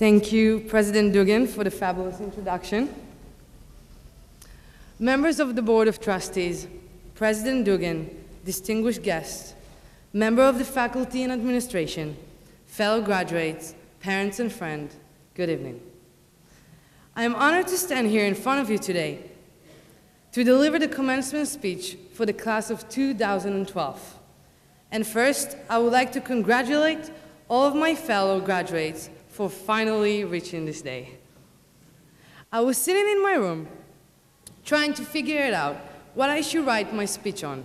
Thank you, President Dugan, for the fabulous introduction. Members of the Board of Trustees, President Dugan, distinguished guests, member of the faculty and administration, fellow graduates, parents and friends, good evening. I am honored to stand here in front of you today to deliver the commencement speech for the class of 2012. And first, I would like to congratulate all of my fellow graduates for finally reaching this day. I was sitting in my room trying to figure it out what I should write my speech on.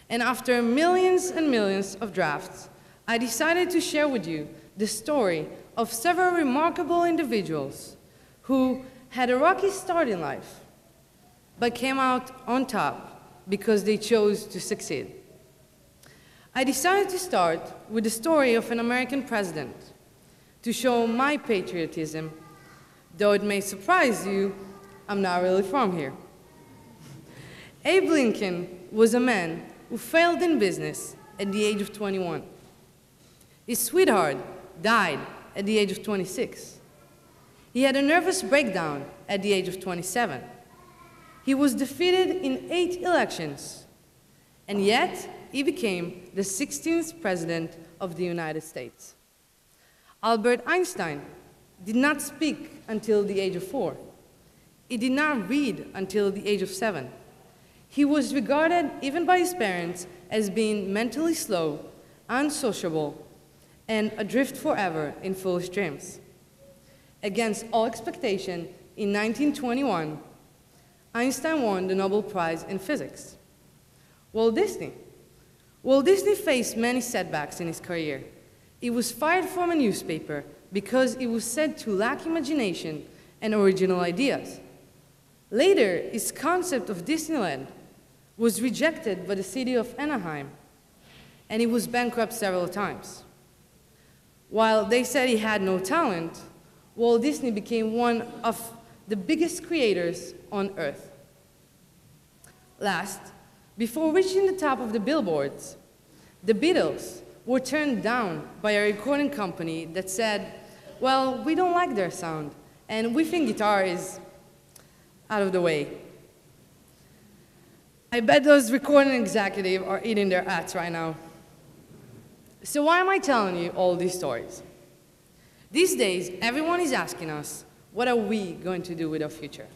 And after millions and millions of drafts, I decided to share with you the story of several remarkable individuals who had a rocky start in life, but came out on top because they chose to succeed. I decided to start with the story of an American president to show my patriotism. Though it may surprise you, I'm not really from here. Abe Lincoln was a man who failed in business at the age of 21. His sweetheart died at the age of 26. He had a nervous breakdown at the age of 27. He was defeated in 8 elections, and yet he became the 16th president of the United States. Albert Einstein did not speak until the age of 4. He did not read until the age of 7. He was regarded, even by his parents, as being mentally slow, unsociable, and adrift forever in foolish dreams. Against all expectation, in 1921, Einstein won the Nobel Prize in Physics. Walt Disney faced many setbacks in his career. He was fired from a newspaper because he was said to lack imagination and original ideas. Later, his concept of Disneyland was rejected by the city of Anaheim, and he was bankrupt several times. While they said he had no talent, Walt Disney became one of the biggest creators on earth. Last, before reaching the top of the billboards, the Beatles were turned down by a recording company that said, well, we don't like their sound, and we think guitar is out of the way. I bet those recording executives are eating their hats right now. So why am I telling you all these stories? These days, everyone is asking us, what are we going to do with our future?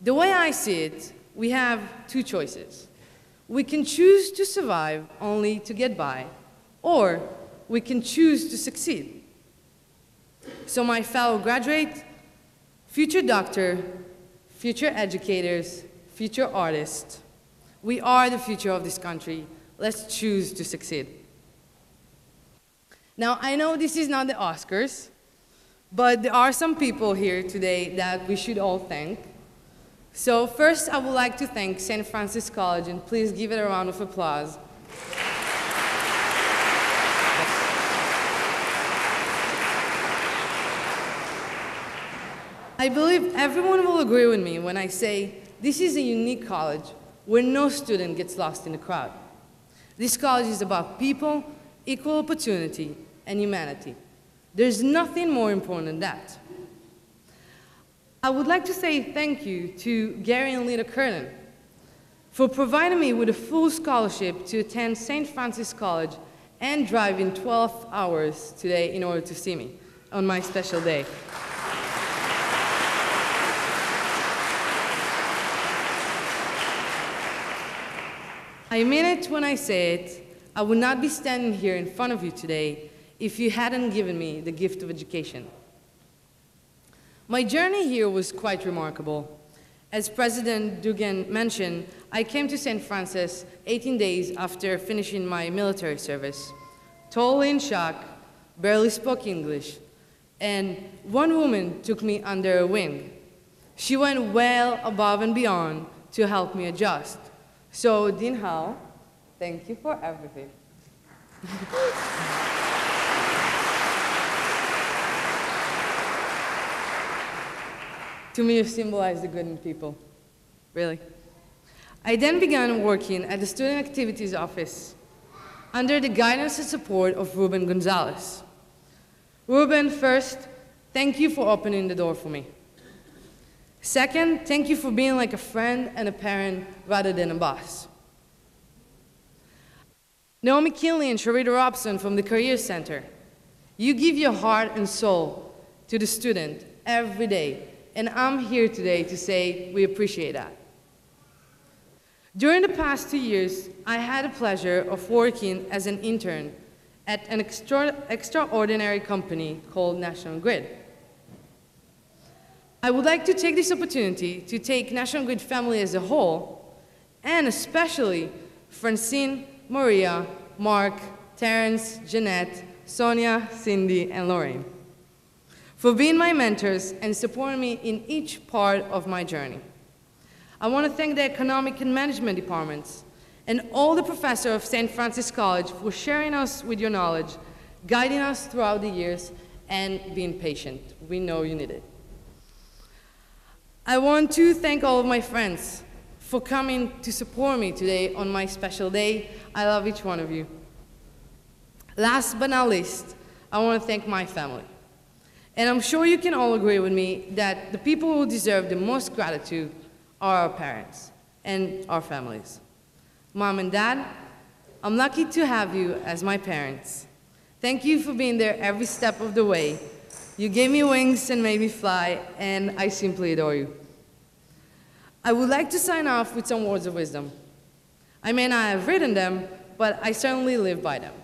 The way I see it, we have 2 choices. We can choose to survive only to get by, or we can choose to succeed. So my fellow graduate, future doctor, future educators, future artists, we are the future of this country. Let's choose to succeed. Now, I know this is not the Oscars, but there are some people here today that we should all thank. So first, I would like to thank St. Francis College, and please give it a round of applause. I believe everyone will agree with me when I say this is a unique college where no student gets lost in the crowd. This college is about people, equal opportunity, and humanity. There's nothing more important than that. I would like to say thank you to Gary and Lita Curtin for providing me with a full scholarship to attend St. Francis College and drive in 12 hours today in order to see me on my special day. I mean it when I say it. I would not be standing here in front of you today if you hadn't given me the gift of education. My journey here was quite remarkable. As President Dugan mentioned, I came to St. Francis 18 days after finishing my military service. Totally in shock, barely spoke English, and one woman took me under her wing. She went well above and beyond to help me adjust. So, Dean Howell, thank you for everything. To me, you symbolize the good in people, really. I then began working at the Student Activities Office under the guidance and support of Ruben Gonzalez. Ruben first Thank you for opening the door for me. Second, thank you for being like a friend and a parent rather than a boss. Naomi Kinley and Sharita Robson from the Career Center. You give your heart and soul to the student every day, and I'm here today to say we appreciate that. During the past 2 years, I had the pleasure of working as an intern at an extraordinary company called National Grid. I would like to take this opportunity to thank National Grid family as a whole, and especially Francine, Maria, Mark, Terrence, Jeanette, Sonia, Cindy, and Lorraine, for being my mentors and supporting me in each part of my journey. I want to thank the Economic and Management departments and all the professors of St. Francis College for sharing us with your knowledge, guiding us throughout the years, and being patient. We know you need it. I want to thank all of my friends for coming to support me today on my special day. I love each one of you. Last but not least, I want to thank my family. And I'm sure you can all agree with me that the people who deserve the most gratitude are our parents and our families. Mom and Dad, I'm lucky to have you as my parents. Thank you for being there every step of the way. You gave me wings and made me fly, and I simply adore you. I would like to sign off with some words of wisdom. I may not have written them, but I certainly live by them.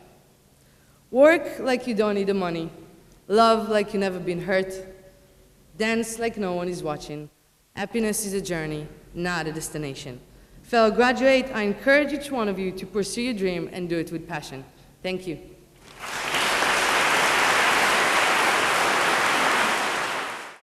Work like you don't need the money. Love like you've never been hurt. Dance like no one is watching. Happiness is a journey, not a destination. Fellow graduate, I encourage each one of you to pursue your dream and do it with passion. Thank you.